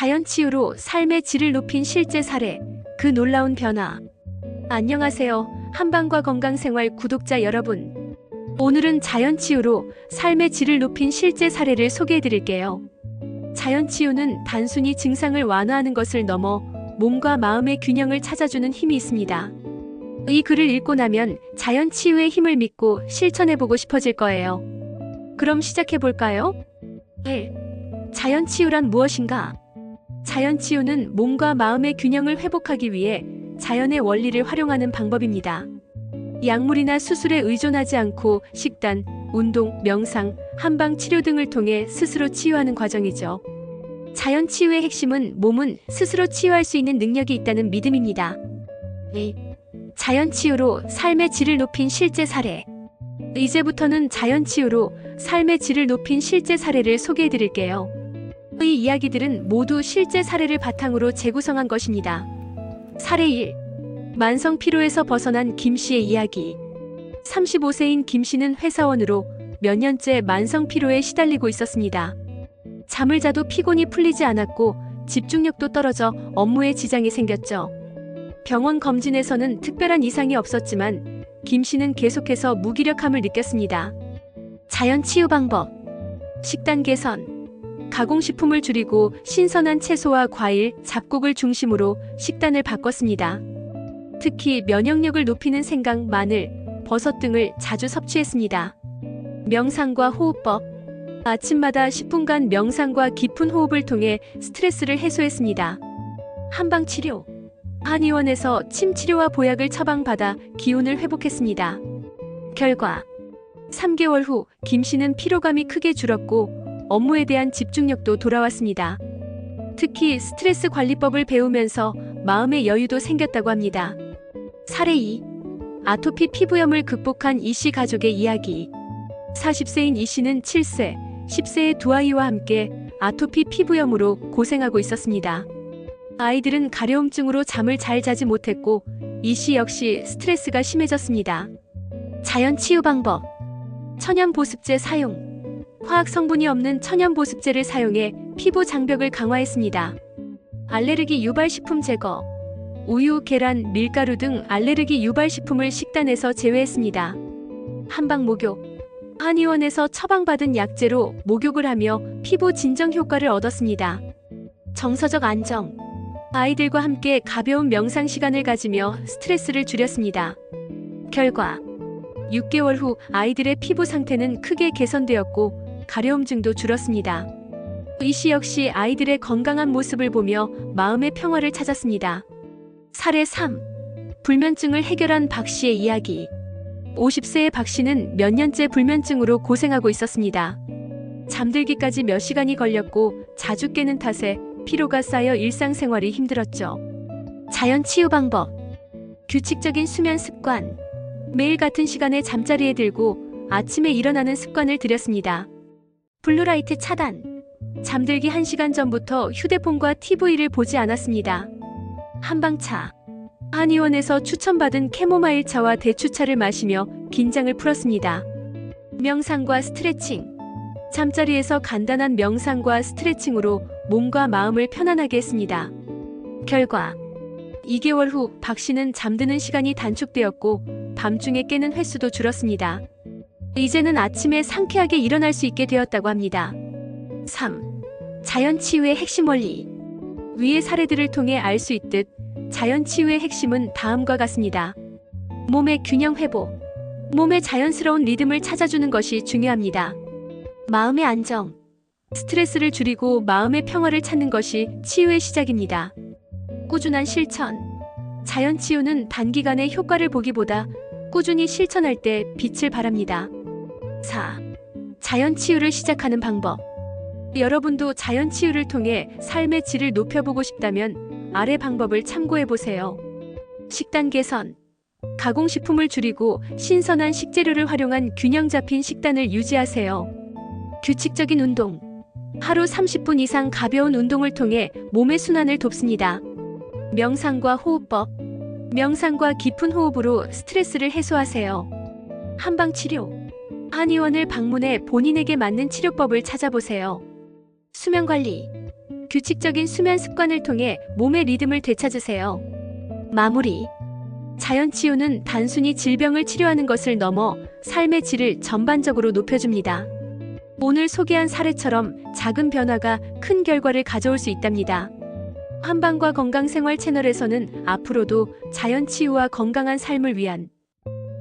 자연 치유로 삶의 질을 높인 실제 사례, 그 놀라운 변화. 안녕하세요. 한방과 건강생활 구독자 여러분. 오늘은 자연 치유로 삶의 질을 높인 실제 사례를 소개해 드릴게요. 자연 치유는 단순히 증상을 완화하는 것을 넘어 몸과 마음의 균형을 찾아주는 힘이 있습니다. 이 글을 읽고 나면 자연 치유의 힘을 믿고 실천해보고 싶어질 거예요. 그럼 시작해볼까요? 1. 자연 치유란 무엇인가? 자연 치유는 몸과 마음의 균형을 회복하기 위해 자연의 원리를 활용하는 방법입니다. 약물이나 수술에 의존하지 않고 식단, 운동, 명상, 한방 치료 등을 통해 스스로 치유하는 과정이죠. 자연 치유의 핵심은 몸은 스스로 치유할 수 있는 능력이 있다는 믿음입니다. 2. 자연 치유로 삶의 질을 높인 실제 사례. 이제부터는 자연 치유로 삶의 질을 높인 실제 사례를 소개해 드릴게요. 이 이야기들은 모두 실제 사례를 바탕으로 재구성한 것입니다. 사례 1. 만성 피로에서 벗어난 김 씨의 이야기. 35세인 김 씨는 회사원으로 몇 년째 만성 피로에 시달리고 있었습니다. 잠을 자도 피곤이 풀리지 않았고 집중력도 떨어져 업무에 지장이 생겼죠. 병원 검진에서는 특별한 이상이 없었지만 김 씨는 계속해서 무기력함을 느꼈습니다. 자연 치유 방법. 식단 개선. 가공식품을 줄이고 신선한 채소와 과일, 잡곡을 중심으로 식단을 바꿨습니다. 특히 면역력을 높이는 생강, 마늘, 버섯 등을 자주 섭취했습니다. 명상과 호흡법. 아침마다 10분간 명상과 깊은 호흡을 통해 스트레스를 해소했습니다. 한방 치료. 한의원에서 침 치료와 보약을 처방받아 기운을 회복했습니다. 결과 3개월 후 김 씨는 피로감이 크게 줄었고 업무에 대한 집중력도 돌아왔습니다. 특히 스트레스 관리법을 배우면서 마음의 여유도 생겼다고 합니다. 사례 2. 아토피 피부염을 극복한 이 씨 가족의 이야기. 40세인 이 씨는 7세, 10세의 두 아이와 함께 아토피 피부염으로 고생하고 있었습니다. 아이들은 가려움증으로 잠을 잘 자지 못했고 이 씨 역시 스트레스가 심해졌습니다. 자연 치유 방법. 천연 보습제 사용. 화학 성분이 없는 천연 보습제를 사용해 피부 장벽을 강화했습니다. 알레르기 유발식품 제거. 우유, 계란, 밀가루 등 알레르기 유발식품을 식단에서 제외했습니다. 한방 목욕. 한의원에서 처방받은 약재로 목욕을 하며 피부 진정 효과를 얻었습니다. 정서적 안정. 아이들과 함께 가벼운 명상 시간을 가지며 스트레스를 줄였습니다. 결과 6개월 후 아이들의 피부 상태는 크게 개선되었고 가려움증도 줄었습니다. 이 씨 역시 아이들의 건강한 모습을 보며 마음의 평화를 찾았습니다. 사례 3. 불면증을 해결한 박 씨의 이야기. 50세의 박 씨는 몇 년째 불면증으로 고생하고 있었습니다. 잠들기까지 몇 시간이 걸렸고 자주 깨는 탓에 피로가 쌓여 일상생활이 힘들었죠. 자연 치유 방법. 규칙적인 수면 습관. 매일 같은 시간에 잠자리에 들고 아침에 일어나는 습관을 들였습니다. 블루라이트 차단. 잠들기 1시간 전부터 휴대폰과 TV를 보지 않았습니다. 한방차. 한의원에서 추천받은 캐모마일 차와 대추차를 마시며 긴장을 풀었습니다. 명상과 스트레칭. 잠자리에서 간단한 명상과 스트레칭으로 몸과 마음을 편안하게 했습니다. 결과 2개월 후 박 씨는 잠드는 시간이 단축되었고 밤중에 깨는 횟수도 줄었습니다. 이제는 아침에 상쾌하게 일어날 수 있게 되었다고 합니다. 3. 자연 치유의 핵심 원리. 위의 사례들을 통해 알 수 있듯 자연 치유의 핵심은 다음과 같습니다. 몸의 균형 회복. 몸의 자연스러운 리듬을 찾아주는 것이 중요합니다. 마음의 안정. 스트레스를 줄이고 마음의 평화를 찾는 것이 치유의 시작입니다. 꾸준한 실천. 자연 치유는 단기간에 효과를 보기보다 꾸준히 실천할 때 빛을 발합니다. 4. 자연 치유를 시작하는 방법. 여러분도 자연 치유를 통해 삶의 질을 높여보고 싶다면 아래 방법을 참고해보세요. 식단 개선. 가공식품을 줄이고 신선한 식재료를 활용한 균형 잡힌 식단을 유지하세요. 규칙적인 운동. 하루 30분 이상 가벼운 운동을 통해 몸의 순환을 돕습니다. 명상과 호흡법. 명상과 깊은 호흡으로 스트레스를 해소하세요. 한방치료. 한의원을 방문해 본인에게 맞는 치료법을 찾아보세요. 수면관리. 규칙적인 수면 습관을 통해 몸의 리듬을 되찾으세요. 마무리. 자연치유는 단순히 질병을 치료하는 것을 넘어 삶의 질을 전반적으로 높여줍니다. 오늘 소개한 사례처럼 작은 변화가 큰 결과를 가져올 수 있답니다. 한방과 건강생활 채널에서는 앞으로도 자연치유와 건강한 삶을 위한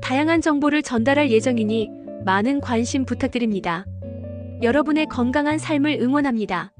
다양한 정보를 전달할 예정이니 많은 관심 부탁드립니다. 여러분의 건강한 삶을 응원합니다.